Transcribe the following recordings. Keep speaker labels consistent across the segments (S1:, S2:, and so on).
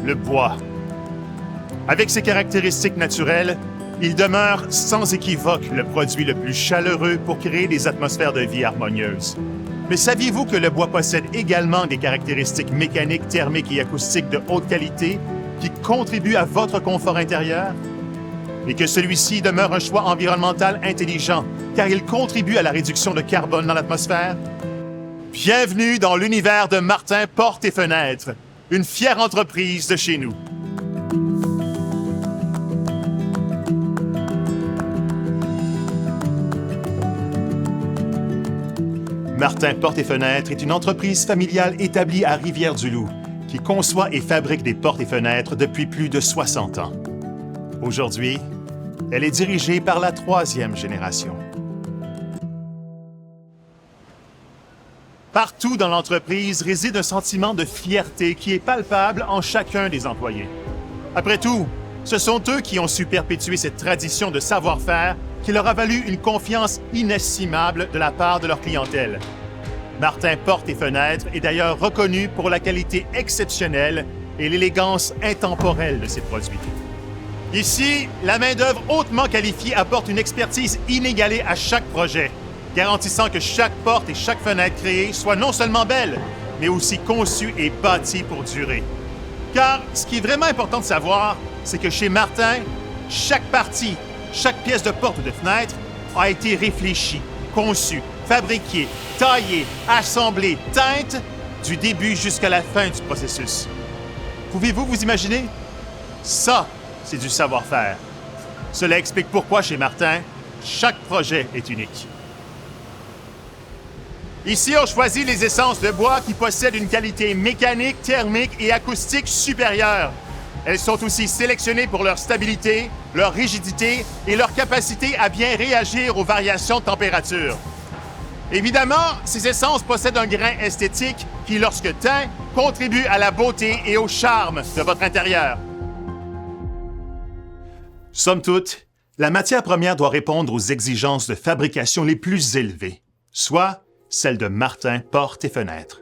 S1: le bois. Avec ses caractéristiques naturelles, il demeure sans équivoque le produit le plus chaleureux pour créer des atmosphères de vie harmonieuses. Mais saviez-vous que le bois possède également des caractéristiques mécaniques, thermiques et acoustiques de haute qualité qui contribuent à votre confort intérieur? Et que celui-ci demeure un choix environnemental intelligent, car il contribue à la réduction de carbone dans l'atmosphère? Bienvenue dans l'univers de Martin Portes et Fenêtres, une fière entreprise de chez nous. Martin Portes et Fenêtres est une entreprise familiale établie à Rivière-du-Loup qui conçoit et fabrique des portes et fenêtres depuis plus de 60 ans. Aujourd'hui, elle est dirigée par la 3e génération. Partout dans l'entreprise réside un sentiment de fierté qui est palpable en chacun des employés. Après tout, ce sont eux qui ont su perpétuer cette tradition de savoir-faire qui leur a valu une confiance inestimable de la part de leur clientèle. Martin Portes et Fenêtres est d'ailleurs reconnu pour la qualité exceptionnelle et l'élégance intemporelle de ses produits. Ici, la main-d'œuvre hautement qualifiée apporte une expertise inégalée à chaque projet, garantissant que chaque porte et chaque fenêtre créée soit non seulement belle, mais aussi conçue et bâtie pour durer. Car ce qui est vraiment important de savoir, c'est que chez Martin, chaque partie, chaque pièce de porte ou de fenêtre a été réfléchie, conçue, fabriquée, taillée, assemblée, teinte, du début jusqu'à la fin du processus. Pouvez-vous vous imaginer? Ça, c'est du savoir-faire. Cela explique pourquoi, chez Martin, chaque projet est unique. Ici, on choisit les essences de bois qui possèdent une qualité mécanique, thermique et acoustique supérieure. Elles sont aussi sélectionnées pour leur stabilité, leur rigidité et leur capacité à bien réagir aux variations de température. Évidemment, ces essences possèdent un grain esthétique qui, lorsque teint, contribue à la beauté et au charme de votre intérieur. Somme toute, la matière première doit répondre aux exigences de fabrication les plus élevées, soit celles de Martin Portes et Fenêtres.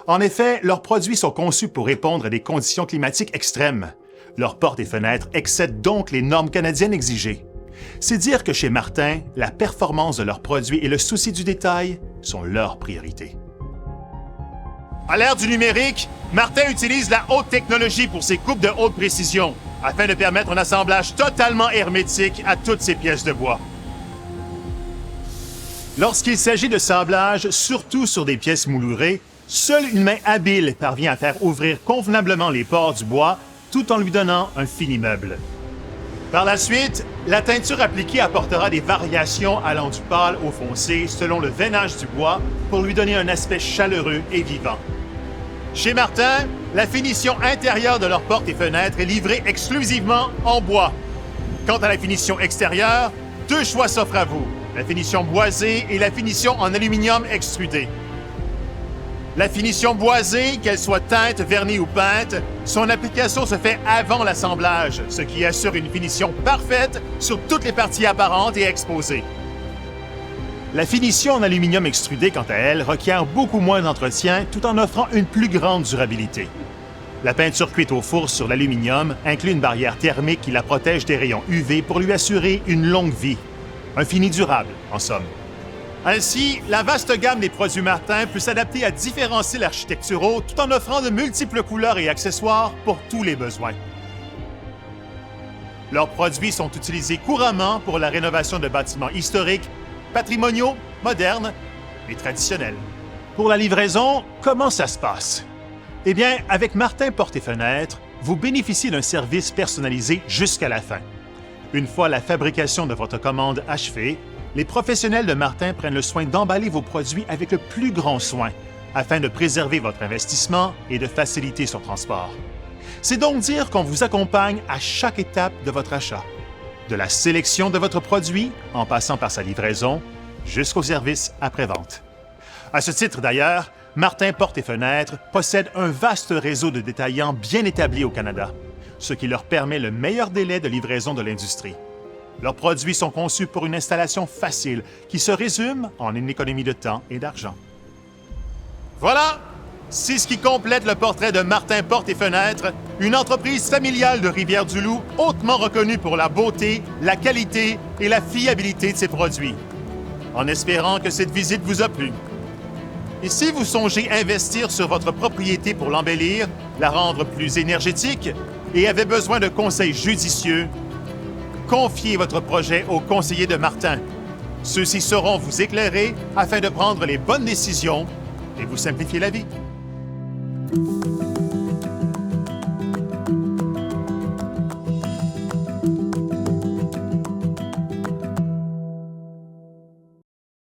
S1: En effet, leurs produits sont conçus pour répondre à des conditions climatiques extrêmes. Leurs portes et fenêtres excèdent donc les normes canadiennes exigées. C'est dire que chez Martin, la performance de leurs produits et le souci du détail sont leurs priorités. À l'ère du numérique, Martin utilise la haute technologie pour ses coupes de haute précision, afin de permettre un assemblage totalement hermétique à toutes ses pièces de bois. Lorsqu'il s'agit de sablage, surtout sur des pièces moulurées, seule une main habile parvient à faire ouvrir convenablement les pores du bois tout en lui donnant un fin immeuble. Par la suite, la teinture appliquée apportera des variations allant du pâle au foncé selon le veinage du bois pour lui donner un aspect chaleureux et vivant. Chez Martin, la finition intérieure de leurs portes et fenêtres est livrée exclusivement en bois. Quant à la finition extérieure, 2 choix s'offrent à vous, la finition boisée et la finition en aluminium extrudé. La finition boisée, qu'elle soit teinte, vernie ou peinte, son application se fait avant l'assemblage, ce qui assure une finition parfaite sur toutes les parties apparentes et exposées. La finition en aluminium extrudé, quant à elle, requiert beaucoup moins d'entretien tout en offrant une plus grande durabilité. La peinture cuite au four sur l'aluminium inclut une barrière thermique qui la protège des rayons UV pour lui assurer une longue vie. Un fini durable, en somme. Ainsi, la vaste gamme des produits Martin peut s'adapter à différents styles architecturaux tout en offrant de multiples couleurs et accessoires pour tous les besoins. Leurs produits sont utilisés couramment pour la rénovation de bâtiments historiques, patrimoniaux, modernes et traditionnels. Pour la livraison, comment ça se passe? Eh bien, avec Martin Portes et Fenêtres, vous bénéficiez d'un service personnalisé jusqu'à la fin. Une fois la fabrication de votre commande achevée, les professionnels de Martin prennent le soin d'emballer vos produits avec le plus grand soin afin de préserver votre investissement et de faciliter son transport. C'est donc dire qu'on vous accompagne à chaque étape de votre achat, de la sélection de votre produit en passant par sa livraison jusqu'au service après-vente. À ce titre d'ailleurs, Martin Portes et Fenêtres possède un vaste réseau de détaillants bien établi au Canada, ce qui leur permet le meilleur délai de livraison de l'industrie. Leurs produits sont conçus pour une installation facile qui se résume en une économie de temps et d'argent. Voilà! C'est ce qui complète le portrait de Martin Portes et Fenêtres, une entreprise familiale de Rivière-du-Loup hautement reconnue pour la beauté, la qualité et la fiabilité de ses produits. En espérant que cette visite vous a plu. Et si vous songez investir sur votre propriété pour l'embellir, la rendre plus énergétique et avez besoin de conseils judicieux, confiez votre projet aux conseillers de Martin. Ceux-ci sauront vous éclairer afin de prendre les bonnes décisions et vous simplifier la vie.